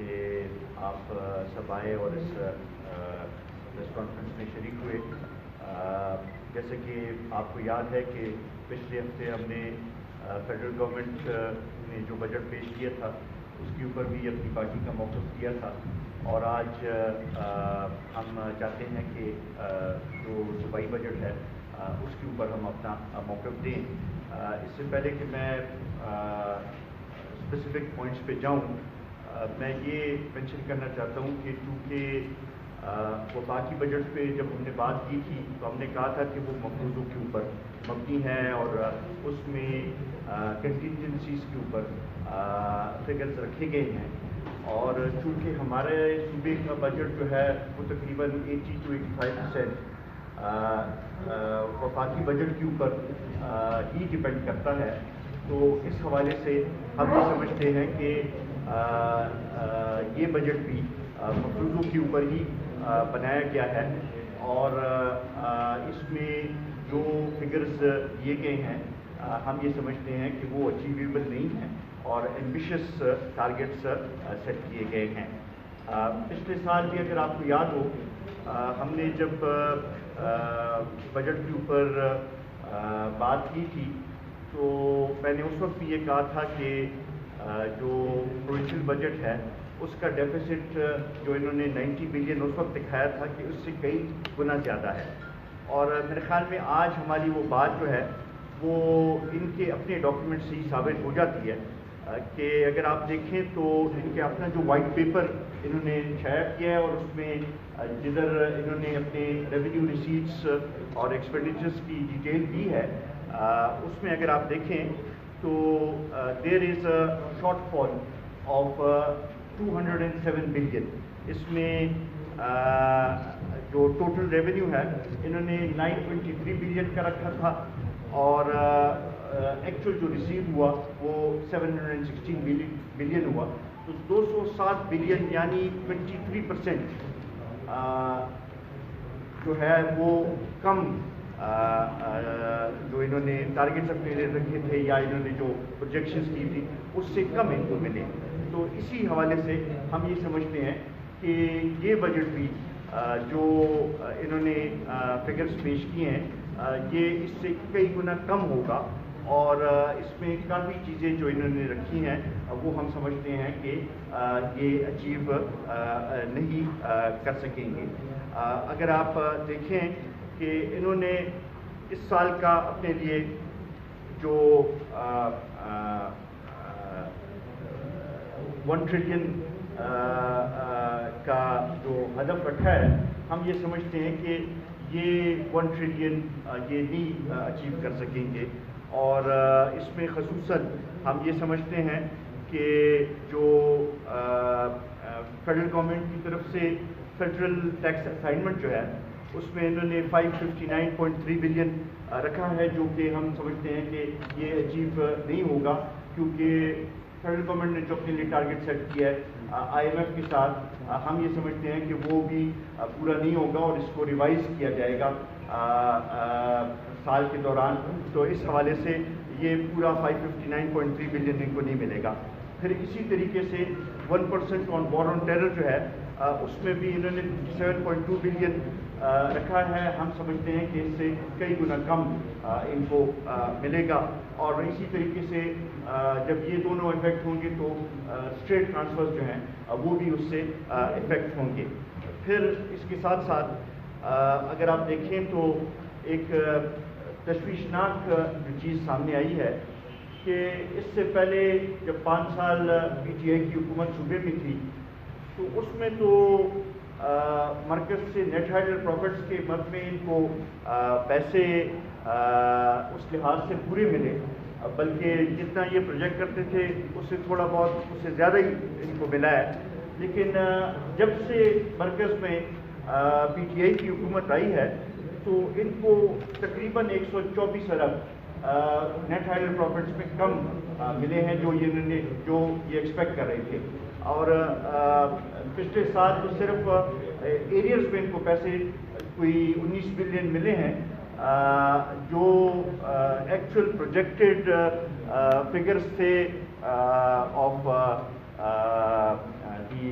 کہ آپ سب آئے اور اس پریس کانفرنس میں شریک ہوئے۔ جیسے کہ آپ کو یاد ہے کہ پچھلے ہفتے ہم نے فیڈرل گورنمنٹ نے جو بجٹ پیش کیا تھا اس کے اوپر بھی اپنی پارٹی کا موقف دیا تھا، اور آج ہم چاہتے ہیں کہ جو صوبائی بجٹ ہے اس کے اوپر ہم اپنا موقف دیں۔ اس سے پہلے کہ میں اسپیسیفک پوائنٹس پہ جاؤں، میں یہ مینشن کرنا چاہتا ہوں کہ چونکہ وفاقی بجٹ پہ جب ہم نے بات کی تھی تو ہم نے کہا تھا کہ وہ مفروضوں کے اوپر مبنی ہے اور اس میں کنٹینجنسیز کے اوپر فگرز رکھے گئے ہیں، اور چونکہ ہمارے صوبے کا بجٹ جو ہے وہ تقریباً 80 to 85% وفاقی بجٹ کے اوپر ہی ڈپینڈ کرتا ہے، تو اس حوالے سے ہم یہ سمجھتے ہیں کہ یہ بجٹ بھی مفروضوں کے اوپر ہی بنایا گیا ہے، اور اس میں جو فگرز دیے گئے ہیں ہم یہ سمجھتے ہیں کہ وہ اچیویبل نہیں ہیں اور ایمبیشس ٹارگیٹس سیٹ کیے گئے ہیں۔ پچھلے سال بھی اگر آپ کو یاد ہو، ہم نے جب بجٹ کے اوپر بات کی تھی تو میں نے اس وقت بھی یہ کہا تھا کہ جو پروونشل بجٹ ہے اس کا ڈیفیسٹ جو انہوں نے 90 بلین اس وقت دکھایا تھا کہ اس سے کئی گنا زیادہ ہے، اور میرے خیال میں آج ہماری وہ بات جو ہے وہ ان کے اپنے ڈاکیومنٹ سے ہی ثابت ہو جاتی ہے کہ اگر آپ دیکھیں تو ان کے اپنا جو وائٹ پیپر انہوں نے شائع کیا ہے اور اس میں جدھر انہوں نے اپنے ریونیو ریسیٹس اور ایکسپینڈیچرس کی ڈیٹیل دی ہے، اس میں اگر آپ دیکھیں تو there is a shortfall of 207 billion. اس میں جو ٹوٹل ریونیو ہے انہوں نے 923 بلین کا رکھا تھا، اور ایکچوئل جو ریسیو ہوا وہ 716 بلین ہوا، تو 207 بلین یعنی 23% جو ہے وہ کم جو انہوں نے ٹارگیٹس اپنے لیے رکھے تھے یا انہوں نے جو پروجیکشنز کی تھی اس سے کم ان کو ملے۔ تو اسی حوالے سے ہم یہ سمجھتے ہیں کہ یہ بجٹ بھی جو انہوں نے فگرز پیش کیے ہیں یہ اس سے کئی گنا کم ہوگا، اور اس میں کافی چیزیں جو انہوں نے رکھی ہیں وہ ہم سمجھتے ہیں کہ یہ اچیو نہیں کر سکیں گے۔ اگر آپ دیکھیں کہ انہوں نے اس سال کا اپنے لیے جو 1 ٹریلین کا جو ہدف رکھا ہے، ہم یہ سمجھتے ہیں کہ یہ 1 ٹریلین یہ نہیں اچیو کر سکیں گے، اور اس میں خصوصاً ہم یہ سمجھتے ہیں کہ جو فیڈرل گورنمنٹ کی طرف سے فیڈرل ٹیکس اسائنمنٹ جو ہے اس میں انہوں نے 559.3 بلین رکھا ہے، جو کہ ہم سمجھتے ہیں کہ یہ اچیو نہیں ہوگا، کیونکہ فیڈرل گورنمنٹ نے جو اپنے لیے ٹارگیٹ سیٹ کیا ہے IMF کے ساتھ، ہم یہ سمجھتے ہیں کہ وہ بھی پورا نہیں ہوگا اور اس کو ریوائز کیا جائے گا سال کے دوران، تو اس حوالے سے یہ پورا 559.3 بلین ان کو نہیں ملے گا۔ پھر اسی طریقے سے 1% آن وار آن ٹیرر جو ہے اس میں بھی انہوں نے 7.2 بلین رکھا ہے، ہم سمجھتے ہیں کہ اس سے کئی گنا کم ان کو ملے گا، اور اسی طریقے سے جب یہ دونوں افیکٹ ہوں گے تو اسٹریٹ ٹرانسفرز جو ہیں وہ بھی اس سے افیکٹ ہوں گے۔ پھر اس کے ساتھ ساتھ اگر آپ دیکھیں تو ایک تشویشناک جو چیز سامنے آئی ہے کہ اس سے پہلے جب 5 سال PTI کی حکومت صوبے میں تھی تو اس میں تو مرکز سے نیٹ ہائڈل پروفٹس کے مد میں ان کو پیسے اس لحاظ سے پورے ملے، بلکہ جتنا یہ پروجیکٹ کرتے تھے اس سے تھوڑا بہت اس سے زیادہ ہی ان کو ملا ہے، لیکن جب سے مرکز میں PTI کی حکومت آئی ہے تو ان کو تقریباً 124 ارب نیٹ ہائڈل پروفٹس میں کم ملے ہیں جو یہ ایکسپیکٹ کر رہے تھے، اور پچھلے سال تو صرف ایریئرز میں ان کو پیسے کوئی 19 بلین ملے ہیں، جو ایکچوئل پروجیکٹڈ فگرز تھے of the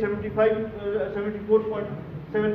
74.7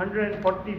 140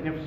NFC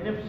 NFC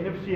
NFC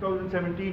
2017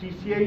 CCI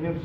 NFC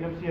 NFC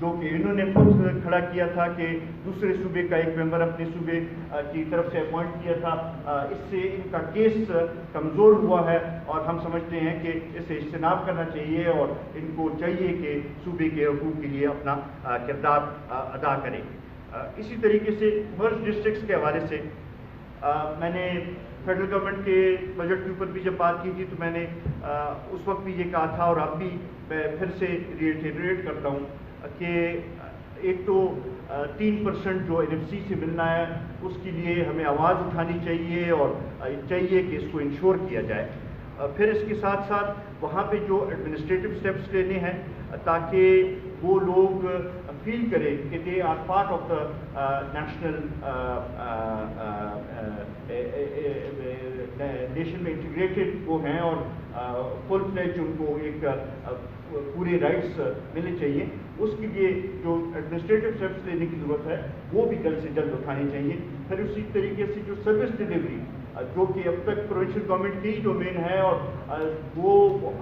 جو کہ انہوں نے خود کھڑا کیا تھا کہ دوسرے صوبے کا ایک ممبر اپنے صوبے کی طرف سے اپوائنٹ کیا تھا. اس سے ان کا کیس کمزور ہوا ہے اور ہم سمجھتے ہیں کہ اسے اجتناب کرنا چاہیے اور ان کو چاہیے کہ صوبے کے حقوق کے لیے اپنا کردار ادا کریں. اسی طریقے سے مرج ڈسٹرکٹس کے حوالے سے میں نے فیڈرل گورنمنٹ کے بجٹ کے اوپر بھی جب بات کی تھی تو میں نے اس وقت بھی یہ کہا تھا اور اب بھی میں پھر سے ریٹریٹ کرتا ہوں کہ ایک تو 3% جو NFC سے ملنا ہے اس کے لیے ہمیں آواز اٹھانی چاہیے اور چاہیے کہ اس کو انشور کیا جائے. پھر اس کے ساتھ ساتھ وہاں پہ جو ایڈمنسٹریٹو سٹیپس لینے ہیں تاکہ وہ لوگ فیل کریں کہ they are part of the national nation میں انٹیگریٹڈ وہ ہیں اور فل فلیج ان کو ایک پورے رائٹس ملنے چاہیے. اس کے لیے جو ایڈمنسٹریٹو اسٹیپس لینے کی ضرورت ہے وہ بھی جلد سے جلد اٹھانی چاہیے. پھر اسی طریقے سے جو سروس ڈلیوری جو کہ اب تک پروونشل گورنمنٹ کی ڈومین ہے اور وہ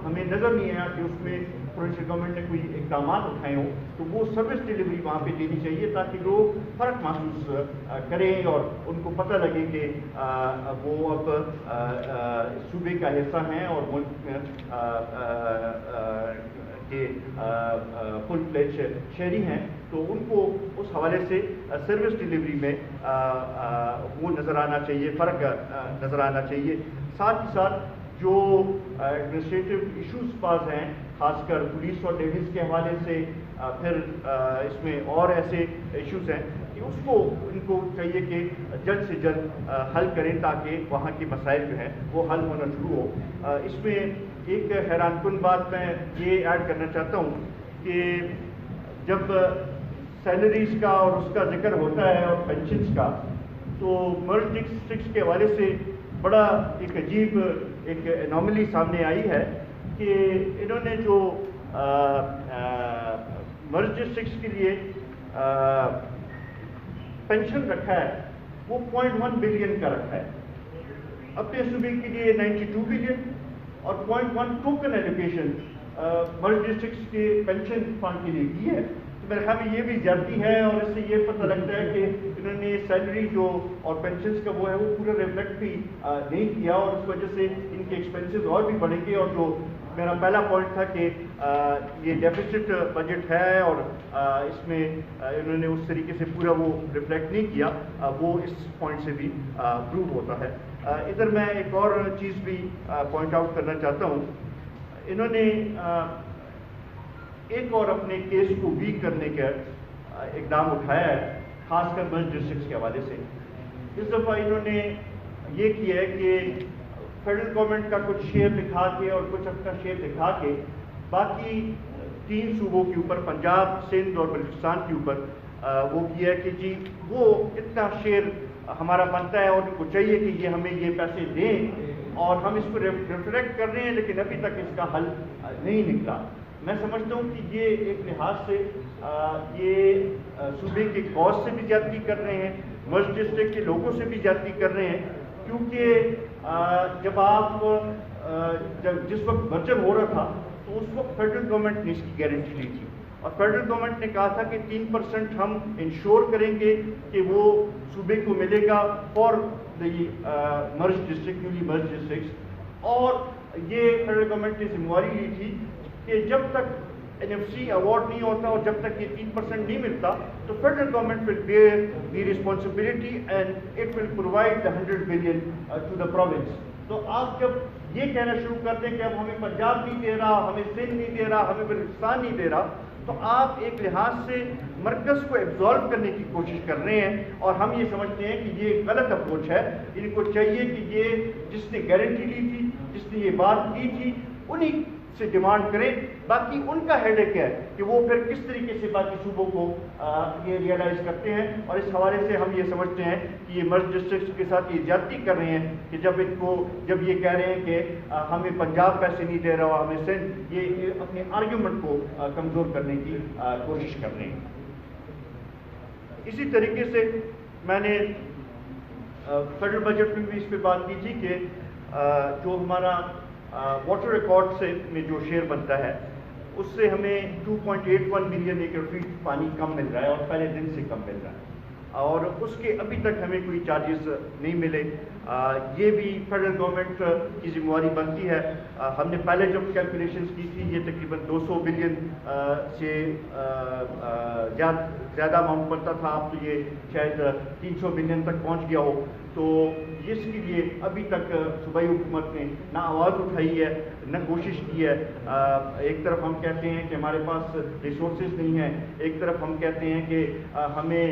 ہمیں نظر نہیں آیا کہ اس میں پروونشل گورنمنٹ نے کوئی اقدامات اٹھائے ہوں, تو وہ سروس ڈلیوری وہاں پہ دینی چاہیے تاکہ لوگ فرق محسوس کریں اور ان کو پتہ لگے کہ وہ اب صوبے کا حصہ ہیں اور ملک کے فل فلیج شہری ہیں. تو ان کو اس حوالے سے سروس ڈلیوری میں وہ نظر آنا چاہیے, فرق نظر آنا چاہیے. ساتھ ہی ساتھ جو ایڈمنسٹریٹو ایشوز پاس ہیں خاص کر پولیس اور نیویز کے حوالے سے, پھر اس میں اور ایسے ایشوز ہیں کہ اس کو ان کو چاہیے کہ جلد سے جلد حل کریں تاکہ وہاں کے مسائل جو ہیں وہ حل ہونا شروع ہو. اس میں ایک حیران کن بات میں یہ ایڈ کرنا چاہتا ہوں کہ جب سیلریز کا اور اس کا ذکر ہوتا ہے اور پینشنز کا, تو مرج ڈسٹرکٹس کے حوالے سے بڑا ایک عجیب ایک انوملی سامنے آئی ہے کہ انہوں نے جو مرج ڈسٹرکٹس کے لیے پینشن رکھا ہے وہ 0.1 بلین کا رکھا ہے, اپنے صوبے کے لیے 92 بلین اور 0.1 ٹوکن ایلوکیشن مرج ڈسٹرکٹس کے پینشن فنڈ کے لیے کی ہے. تو میرے خیال میں یہ بھی زیادتی ہے اور اس سے یہ پتہ لگتا ہے کہ انہوں نے سیلری جو اور پینشنز کا وہ ہے وہ پورا ریفلیکٹ بھی نہیں کیا اور اس وجہ سے ان کے ایکسپینسز اور بھی بڑھیں گے. اور جو میرا پہلا پوائنٹ تھا کہ یہ ڈیفیسٹ بجٹ ہے اور اس میں انہوں نے اس طریقے سے پورا وہ ریفلیکٹ نہیں کیا, وہ اس پوائنٹ سے بھی پروو ہوتا ہے. ادھر میں ایک اور چیز بھی پوائنٹ آؤٹ کرنا چاہتا ہوں. انہوں نے ایک اور اپنے کیس کو ویک کرنے کا اقدام اٹھایا ہے خاص کر مرج ڈسٹرکٹس کے حوالے سے. اس دفعہ انہوں نے یہ کیا ہے کہ فیڈرل گورنمنٹ کا کچھ شیئر دکھا کے اور کچھ اپنا شیئر دکھا کے باقی 3 صوبوں کے اوپر, پنجاب, سندھ اور بلوچستان کے اوپر وہ کیا ہے کہ جی وہ اتنا شیئر ہمارا بنتا ہے اور ان کو چاہیے کہ یہ ہمیں یہ پیسے دیں اور ہم اس کو ریفلیکٹ کر رہے ہیں, لیکن ابھی تک اس کا حل نہیں نکلا. میں سمجھتا ہوں کہ یہ ایک لحاظ سے یہ صوبے کے کاسٹ سے بھی زیادتی کر رہے ہیں, مرج ڈسٹرکٹ کے لوگوں سے بھی زیادتی کر رہے ہیں, کیونکہ جب آپ جس وقت مرجر ہو رہا تھا تو اس وقت فیڈرل گورنمنٹ نے اس کی گارنٹی لی تھی اور فیڈرل گورنمنٹ نے کہا تھا کہ 3% ہم انشور کریں گے کہ وہ صوبے کو ملے گا for the merged district, newly merged districts. اور یہ فیڈرل گورنمنٹ نے ذمہ داری لی تھی کہ جب تک NFC ایوارڈ نہیں ہوتا اور جب تک یہ 3% نہیں ملتا تو federal government will bear the responsibility and it will provide the 100 billion to the province. تو آپ جب یہ کہنا شروع کر دیں کہ اب ہمیں پنجاب نہیں دے رہا, ہمیں سندھ نہیں دے رہا, ہمیں بلوچستان نہیں دے رہا, تو آپ ایک لحاظ سے مرکز کو ایبزارو کرنے کی کوشش کر رہے ہیں اور ہم یہ سمجھتے ہیں کہ یہ غلط اپروچ ہے. ان کو چاہیے کہ یہ جس نے گارنٹی لی تھی, جس نے یہ بات کی تھی, انہی سے ڈیمانڈ کریں. باقی ان کا ہیڈیک ہے کہ وہ پھر کس طریقے سے باقی صوبوں کو یہ ریئلائز کرتے ہیں. اور اس حوالے سے ہم یہ سمجھتے ہیں کہ یہ مرج ڈسٹرکٹس کے ساتھ یہ زیادتی کر رہے ہیں کہ جب یہ کہہ رہے ہیں کہ ہمیں پنجاب پیسے نہیں دے رہا, ہمیں سندھ, یہ اپنے آرگیومنٹ کو کمزور کرنے کی کوشش کر رہے ہیں. اسی طریقے سے میں نے فیڈرل بجٹ میں بھی اس پہ بات کی تھی کہ جو ہمارا واٹر ریکارڈ سے میں جو شیئر بنتا ہے اس سے ہمیں 2.81 ملین ایکڑ فیٹ پانی کم مل رہا ہے اور پہلے دن سے کم مل رہا ہے، اور اس کے ابھی تک ہمیں کوئی چارجز نہیں ملے۔ یہ بھی فیڈرل گورنمنٹ کی ذمہ داری بنتی ہے۔ ہم نے پہلے جب کیلکولیشنز کی تھی یہ تقریباً 200 بلین سے زیادہ اماؤنٹ بنتا تھا، اب تو یہ شاید 300 بلین تک پہنچ گیا ہو۔ تو اس کے لیے ابھی تک صوبائی حکومت نے نہ آواز اٹھائی ہے نہ کوشش کی ہے۔ ایک طرف ہم کہتے ہیں کہ ہمارے پاس ریسورسز نہیں ہیں، ایک طرف ہم کہتے ہیں کہ ہمیں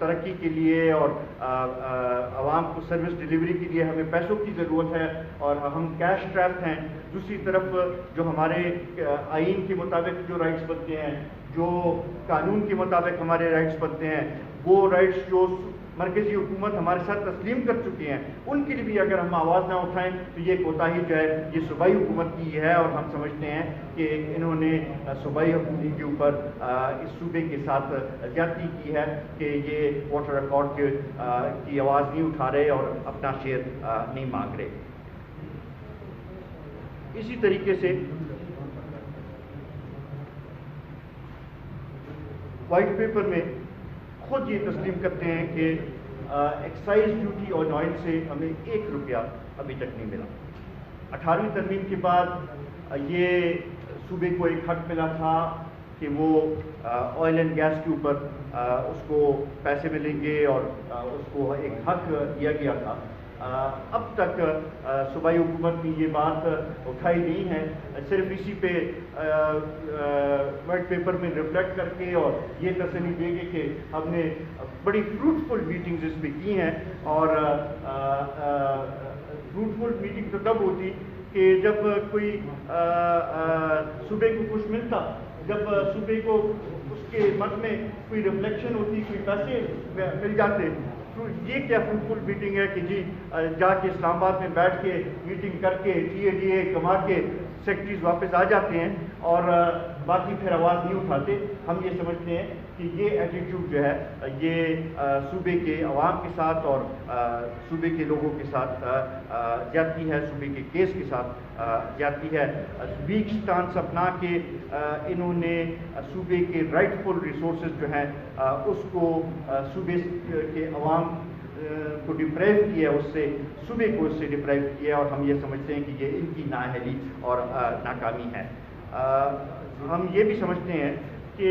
ترقی کے لیے اور عوام کو سروس ڈیلیوری کے لیے ہمیں پیسوں کی ضرورت ہے اور ہم کیش ٹریپ ہیں۔ دوسری طرف جو ہمارے آئین کے مطابق جو رائٹس بنتے ہیں، جو قانون کے مطابق ہمارے رائٹس بنتے ہیں، وہ رائٹس جو مرکزی حکومت ہمارے ساتھ تسلیم کر چکے ہیں، ان کے لیے بھی اگر ہم آواز نہ اٹھائیں تو یہ کوتاہی جو ہے یہ صوبائی حکومت کی ہے، اور ہم سمجھتے ہیں کہ انہوں نے صوبائی حکومت کے اوپر اس صوبے کے ساتھ زیادتی کی ہے کہ یہ واٹر ایکارڈ کی آواز نہیں اٹھا رہے اور اپنا شیئر نہیں مانگ رہے۔ اسی طریقے سے وائٹ پیپر میں خود یہ تسلیم کرتے ہیں کہ ایکسائز ڈیوٹی آن آئل سے ہمیں 1 روپیہ ابھی تک نہیں ملا۔ 18ویں ترمیم کے بعد یہ صوبے کو ایک حق ملا تھا کہ وہ آئل اینڈ گیس کے اوپر اس کو پیسے ملیں گے اور اس کو ایک حق دیا گیا تھا۔ اب تک صوبائی حکومت نے یہ بات اٹھائی نہیں ہے، صرف اسی پہ وائٹ پیپر میں ریفلیکٹ کر کے اور یہ تسلی دے گے کہ ہم نے بڑی فروٹفل میٹنگز اس پہ کی ہیں۔ اور فروٹفل میٹنگ تو تب ہوتی کہ جب کوئی صوبے کو کچھ ملتا، جب صوبے کو اس کے من میں کوئی ریفلیکشن ہوتی، کوئی پیسے مل جاتے۔ تو یہ کیا فروٹفل میٹنگ ہے کہ جی جا کے اسلام آباد میں بیٹھ کے میٹنگ کر کے ڈی اے کما کے سیکٹریز واپس آ جاتے ہیں اور باقی پھر آواز نہیں اٹھاتے۔ ہم یہ سمجھتے ہیں کہ یہ ایٹیٹیوڈ جو ہے یہ صوبے کے عوام کے ساتھ اور صوبے کے لوگوں کے ساتھ زیادتی ہے، صوبے کے کیس کے ساتھ زیادتی ہے۔ ویک سٹانس اپنا کے انہوں نے صوبے کے رائٹ فل ریسورسز جو ہیں اس کو صوبے کے عوام کو ڈپرائیو کیا، اس سے صوبے کو اس سے ڈپرائیو کیا، اور ہم یہ سمجھتے ہیں کہ یہ ان کی نااہلی اور ناکامی ہے۔ ہم یہ بھی سمجھتے ہیں کہ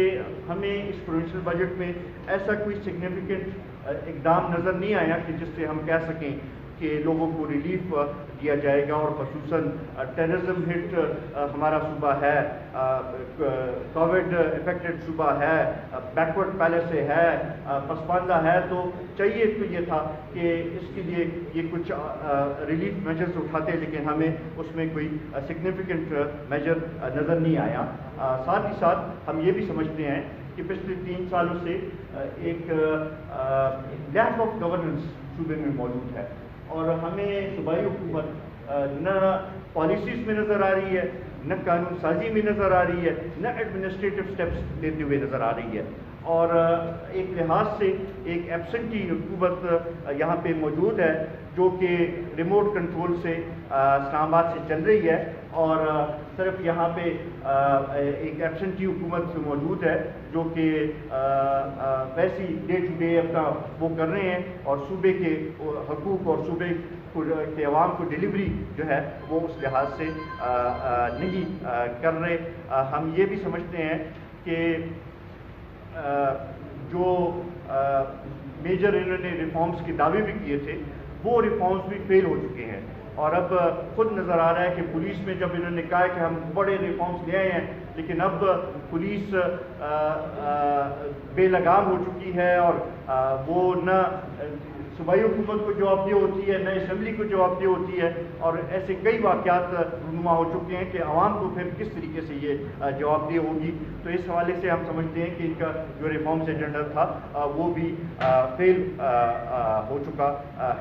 ہمیں اس پروونشل بجٹ میں ایسا کوئی سگنیفیکنٹ اقدام نظر نہیں آیا کہ جس سے ہم کہہ سکیں کہ لوگوں کو ریلیف دیا جائے گا، اور خصوصاً ٹیررزم ہٹ ہمارا صوبہ ہے، کووڈ افیکٹڈ صوبہ ہے، بیکورڈ پہلے سے ہے، پسماندہ ہے، تو چاہیے تو یہ تھا کہ اس کے لیے یہ کچھ ریلیف میجرز اٹھاتے، لیکن ہمیں اس میں کوئی سگنیفیکنٹ میجر نظر نہیں آیا۔ ساتھ ہی ساتھ ہم یہ بھی سمجھتے ہیں کہ پچھلے 3 سالوں سے ایک لیک آف گورننس صوبے میں موجود ہے، اور ہمیں صوبائی حکومت نہ پالیسیز میں نظر آ رہی ہے، نہ قانون سازی میں نظر آ رہی ہے، نہ ایڈمنسٹریٹو سٹیپس لیتے ہوئے نظر آ رہی ہے، اور ایک لحاظ سے ایک ایبسنٹی حکومت یہاں پہ موجود ہے جو کہ ریموٹ کنٹرول سے اسلام آباد سے چل رہی ہے، اور صرف یہاں پہ ایک ایبسنٹی حکومت موجود ہے جو کہ ویسی ڈے ٹو ڈے اپنا وہ کر رہے ہیں، اور صوبے کے حقوق اور صوبے کے عوام کو ڈیلیوری جو ہے وہ اس لحاظ سے نہیں کر رہے۔ ہم یہ بھی سمجھتے ہیں کہ جو میجر انہوں نے ریفارمز کے دعوے بھی کیے تھے وہ ریفارمز بھی فیل ہو چکے ہیں، اور اب خود نظر آ رہا ہے کہ پولیس میں جب انہوں نے کہا کہ ہم بڑے ریفارمز لے آئے ہیں، لیکن اب پولیس بے لگام ہو چکی ہے، اور وہ نہ صوبائی حکومت کو جواب دہ ہوتی ہے، نہ اسمبلی کو جواب دہ ہوتی ہے، اور ایسے کئی واقعات رونما ہو چکے ہیں کہ عوام کو پھر کس طریقے سے یہ جواب دہ ہوگی۔ تو اس حوالے سے ہم سمجھتے ہیں کہ ان کا جو ریفارمز ایجنڈا تھا وہ بھی فیل ہو چکا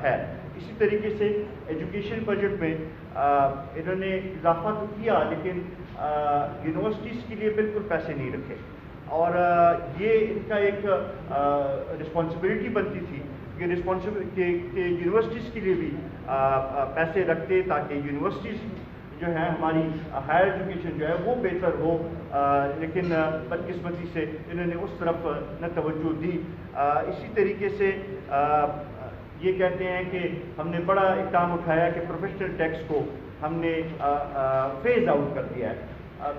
ہے۔ اسی طریقے سے ایجوکیشن بجٹ میں انہوں نے اضافہ تو کیا، لیکن یونیورسٹیز کے لیے بالکل پیسے نہیں رکھے، اور یہ ان کا ایک رسپانسبلٹی بنتی تھی کہ یونیورسٹیز کے لیے بھی پیسے رکھتے تاکہ جو ہے ہماری ہائر ایجوکیشن جو ہے وہ بہتر ہو، لیکن بدقسمتی سے انہوں نے اس طرف نہ توجہ دی۔ اسی طریقے سے یہ کہتے ہیں کہ ہم نے بڑا اقدام اٹھایا کہ پروفیشنل ٹیکس کو ہم نے فیز آؤٹ کر دیا ہے۔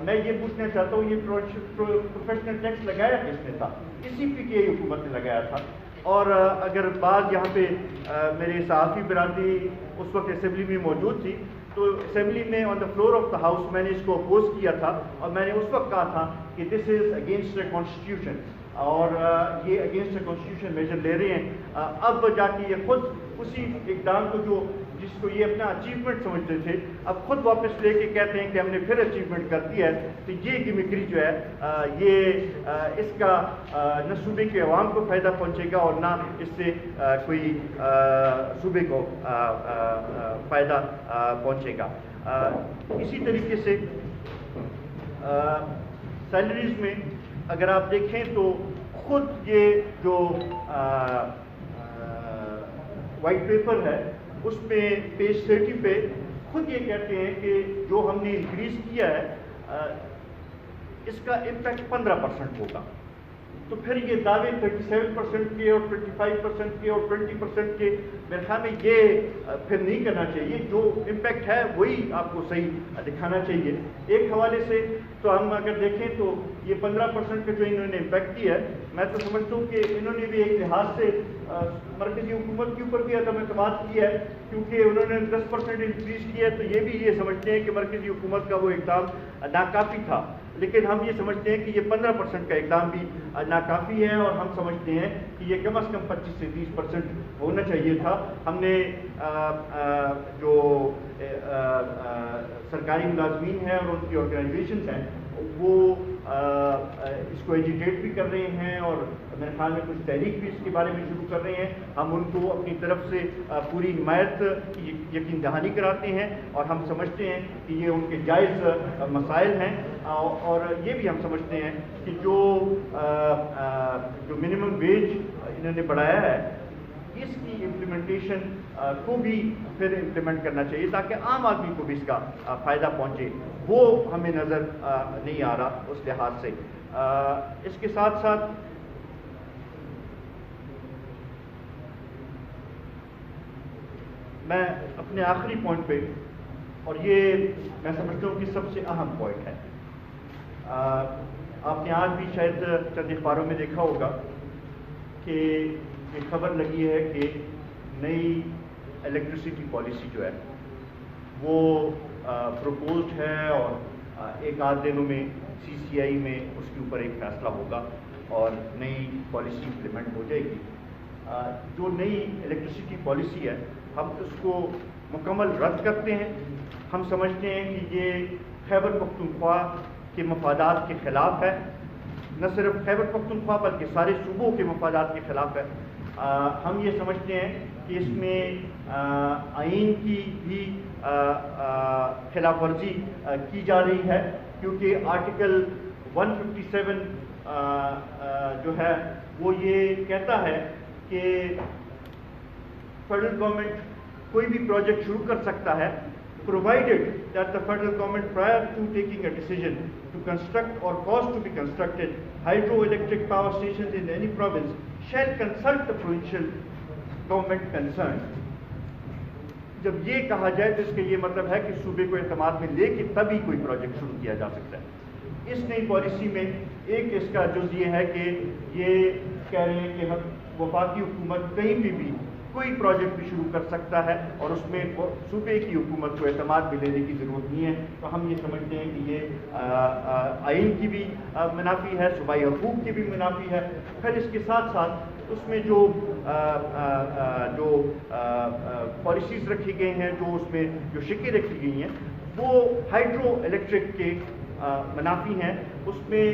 میں یہ پوچھنا چاہتا ہوں یہ پروفیشنل ٹیکس لگایا کس نے تھا؟ اسی پی ٹی آئی حکومت نے لگایا تھا۔ اور اگر بعض یہاں پہ میرے صحافی برادری اس وقت اسمبلی میں موجود تھی تو اسمبلی میں on the floor of the house میں نے اس کو اپوز کیا تھا، اور میں نے اس وقت کہا تھا کہ دس از اگینسٹ اے کانسٹیٹیوشن، اور یہ اگینسٹ اے کانسٹیٹیوشن میجر لے رہے ہیں۔ اب جا کے یہ خود اسی اقدام کو جس کو یہ اپنا اچیومنٹ سمجھتے تھے اب خود واپس لے کے کہتے ہیں کہ ہم نے پھر اچیومنٹ کر دیا ہے۔ تو یہ گمکری جو ہے یہ اس کا نہ صوبے کے عوام کو فائدہ پہنچے گا اور نہ اس سے کوئی صوبے کو فائدہ پہنچے گا۔ اسی طریقے سے سیلریز میں اگر آپ دیکھیں تو خود یہ جو وائٹ پیپر ہے اس میں پیج 30 پہ خود یہ کہتے ہیں کہ جو ہم نے انکریز کیا ہے اس کا امپیکٹ 15% ہوگا۔ تو پھر یہ دعوے 37% کے اور 25% کے اور 20% کے میرے خیال میں یہ پھر نہیں کرنا چاہیے۔ جو امپیکٹ ہے وہی آپ کو صحیح دکھانا چاہیے۔ ایک حوالے سے تو ہم اگر دیکھیں تو یہ 15% کا جو انہوں نے امپیکٹ کیا ہے، میں تو سمجھتا ہوں کہ انہوں نے بھی ایک لحاظ سے مرکزی حکومت کے اوپر بھی عدم اعتماد کیا ہے، کیونکہ انہوں نے 10% انکریز کیا ہے تو یہ بھی یہ سمجھتے ہیں کہ مرکزی حکومت کا وہ اقدام ناکافی تھا۔ لیکن ہم یہ سمجھتے ہیں کہ یہ 15% کا اقدام بھی ناکافی ہے، اور ہم سمجھتے ہیں کہ یہ کم از کم 25 سے 30% ہونا چاہیے تھا۔ ہم نے جو سرکاری ملازمین ہیں اور ان کی آرگنائزیشنز ہیں وہ اس کو ایجیٹیٹ بھی کر رہے ہیں، اور میرے خیال میں کچھ تحریک بھی اس کے بارے میں شروع کر رہے ہیں۔ ہم ان کو اپنی طرف سے پوری حمایت یقین دہانی کراتے ہیں، اور ہم سمجھتے ہیں کہ یہ ان کے جائز مسائل ہیں، اور یہ بھی ہم سمجھتے ہیں کہ جو منیمم ویج انہوں نے بڑھایا ہے اس کی امپلیمنٹیشن کو بھی پھر امپلیمنٹ کرنا چاہیے تاکہ عام آدمی کو بھی اس کا فائدہ پہنچے۔ وہ ہمیں نظر نہیں آ رہا اس لحاظ سے۔ اس کے ساتھ ساتھ میں اپنے آخری پوائنٹ پہ، اور یہ میں سمجھتا ہوں کہ سب سے اہم پوائنٹ ہے، آپ نے آج بھی شاید چند اخباروں میں دیکھا ہوگا کہ ایک خبر لگی ہے کہ نئی الیکٹریسٹی پالیسی جو ہے وہ پروپوزڈ ہے، اور ایک آدھ دنوں میں CCI میں اس کے اوپر ایک فیصلہ ہوگا اور نئی پالیسی امپلیمنٹ ہو جائے گی۔ جو نئی الیکٹریسٹی پالیسی ہے ہم اس کو مکمل رد کرتے ہیں۔ ہم سمجھتے ہیں کہ یہ خیبر پختونخوا کے مفادات کے خلاف ہے، نہ صرف خیبر پختونخوا بلکہ سارے صوبوں کے مفادات کے خلاف ہے۔ ہم یہ سمجھتے ہیں کہ اس میں آئین کی بھی خلاف ورزی کی جا رہی ہے، کیونکہ آرٹیکل 157 جو ہے وہ یہ کہتا ہے کہ فیڈرل گورنمنٹ کوئی بھی پروجیکٹ شروع کر سکتا ہے provided that the federal government prior to taking a decision to construct or cause to be constructed hydroelectric power stations in any province shall consult the provincial government concerned۔ جب یہ کہا جائے تو اس کا یہ مطلب ہے کہ صوبے کو اعتماد میں لے کے تبھی کوئی پروجیکٹ شروع کیا جا سکتا ہے۔ اس نئی پالیسی میں ایک اس کا جز یہ ہے کہ یہ کہہ رہے ہیں کہ وفاقی حکومت کہیں بھی کوئی پروجیکٹ بھی شروع کر سکتا ہے، اور اس میں صوبے کی حکومت کو اعتماد میں لینے کی ضرورت نہیں ہے۔ تو ہم یہ سمجھتے ہیں کہ یہ آئین کی بھی منافی ہے، صوبائی حقوق کی بھی منافی ہے۔ پھر اس کے ساتھ ساتھ اس میں جو پالیسیز رکھی گئی ہیں، جو اس میں جو شکیں رکھی گئی ہیں وہ ہائیڈرو الیکٹرک کے منافی ہیں۔ اس میں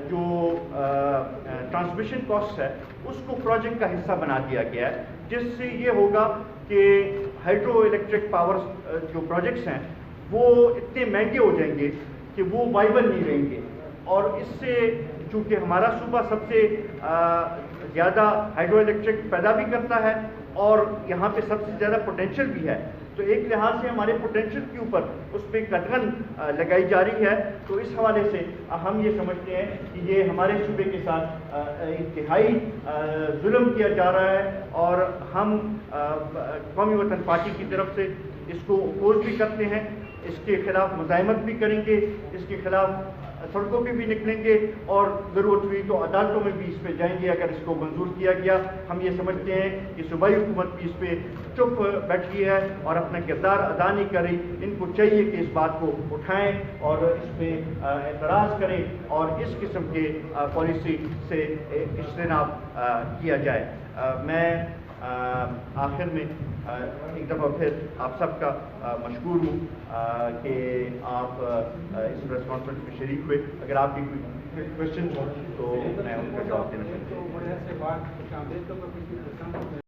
جو ٹرانسمیشن کاسٹ ہے اس کو پروجیکٹ کا حصہ بنا دیا گیا ہے، جس سے یہ ہوگا کہ ہائیڈرو الیکٹرک پاور جو پروجیکٹس ہیں وہ اتنے مہنگے ہو جائیں گے کہ وہ وائبل نہیں رہیں گے، اور اس سے چونکہ ہمارا صوبہ سب سے زیادہ ہائیڈرو الیکٹرک پیدا بھی کرتا ہے اور یہاں پہ سب سے زیادہ پوٹینشیل بھی ہے، تو ایک لحاظ سے ہمارے پوٹینشیل کے اوپر اس پہ کٹغن لگائی جا رہی ہے. تو اس حوالے سے ہم یہ سمجھتے ہیں کہ یہ ہمارے صوبے کے ساتھ انتہائی ظلم کیا جا رہا ہے, اور ہم قومی وطن پارٹی کی طرف سے اس کو اپوز بھی کرتے ہیں, اس کے خلاف مزاحمت بھی کریں گے, اس کے خلاف سڑکوں پہ بھی نکلیں گے, اور ضرورت ہوئی تو عدالتوں میں بھی اس پہ جائیں گے اگر اس کو منظور کیا گیا. ہم یہ سمجھتے ہیں کہ صوبائی حکومت بھی اس پہ چپ بیٹھی ہے اور اپنا کردار ادا نہیں کر رہی. ان کو چاہیے کہ اس بات کو اٹھائیں اور اس پہ اعتراض کریں اور اس قسم کے پالیسی سے اجتناب کیا جائے. میں آخر میں ایک دفعہ پھر آپ سب کا مشکور ہوں کہ آپ اس پریس کانفرنس میں شریک ہوئے. اگر آپ کی کوئی کوشچن ہوں تو میں ان کا جواب دینا چاہتا ہوں.